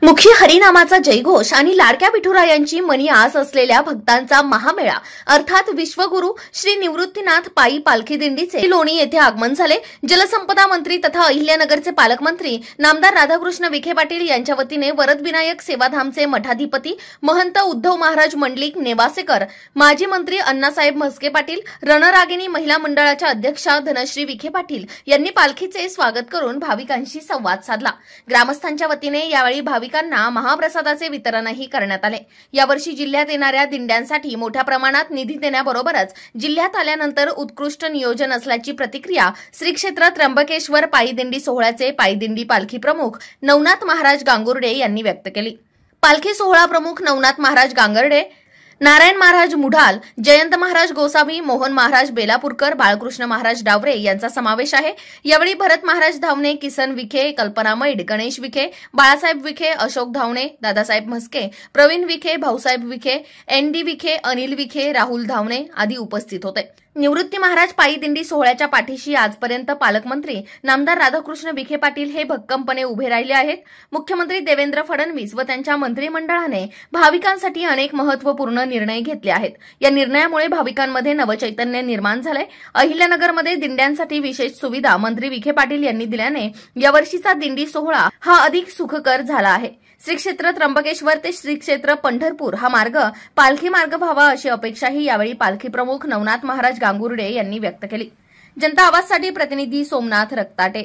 मुखी हरिनामाचा जयघोष आणि लाडक्या विठुरायांची मनी आस असलेल्या भक्तांचा महामेळा अर्थात विश्वगुरु श्री निवृत्तीनाथ पायी पालखी दिंडीचे लोणी येथे आगमन झाले। जलसंपदा मंत्री तथा अहिल्यानगरचे पालकमंत्री नामदार राधाकृष्ण विखे पाटील यांच्या वतीने वरदविनायक सेवाधामचे मठाधिपती महंत उद्धव महाराज मंडलिक नेवासेकर, माजी मंत्री अण्णासाहेब म्हस्के पाटील, रणरागिणी महिला मंडळाच्या अध्यक्षा धनश्री विखे पाटील यांनी पालखीचे स्वागत करून भाविकांशी संवाद साधला। ग्रामस्थांच्या वतीने यावेळी भाविकांना महाप्रसादाचे वितरणही करण्यात आले। यावर्षी जिल्ह्यात येणाऱ्या दिंड्यांसाठी मोठ्या प्रमाणात निधी देण्याबरोबरच जिल्ह्यात आल्यानंतर उत्कृष्ट नियोजन असल्याची प्रतिक्रिया श्री क्षेत्र त्र्यंबकेश्वर पायी दिंडी सोहळ्याचे पायी दिंडी पालखी प्रमुख नवनाथ महाराज गांगुर्डे यांनी व्यक्त केली। पालखी सोहळा प्रमुख नवनाथ महाराज गांगुर्डे, नारायण महाराज मुढाल, जयंत महाराज गोसावी, मोहन महाराज बेलापूरकर, बाळकृष्ण महाराज डावरे यांचा समावेश आहे। यावेळी भरत महाराज धावणे, किसन विखे, कल्पना मैड, गणेश विखे, बाळासाहेब विखे, अशोक धावणे, दादासाहेब म्हस्के, प्रवीण विखे, भाऊसाहेब विखे, एन.डी. विखे, अनिल विखे, राहुल धावणे आदी उपस्थित होते। निवृत्ती महाराज पायी दिंडी सोहळ्याच्या पाठीशी आजपर्यंत पालकमंत्री नामदार राधाकृष्ण विखे पाटील हे भक्कमपणे उभे राहिले आहेत। मुख्यमंत्री देवेंद्र फडणवीस व त्यांच्या मंत्रिमंडळाने भाविकांसाठी अनेक महत्त्वपूर्ण निर्णय घेतले आहेत। या निर्णयामुळे भाविकांमध्ये नवचैतन्य निर्माण झाले। अहिल्यानगरमध्ये दिंड्यांसाठी विशेष सुविधा मंत्री विखे पाटील यांनी दिल्याने यावर्षीचा दिंडी सोहळा हा अधिक सुखकर झाला आहे। श्री क्षेत्र त्र्यंबकेश्वर ते श्री क्षेत्र पंढरपूर हा मार्ग पालखी मार्ग व्हावा अशी अपेक्षाही यावेळी पालखी प्रमुख नवनाथ महाराज गांगुर्डे यांनी व्यक्त केली। जनता आवाजसाठी प्रतिनिधी सोमनाथ रक्ताटे।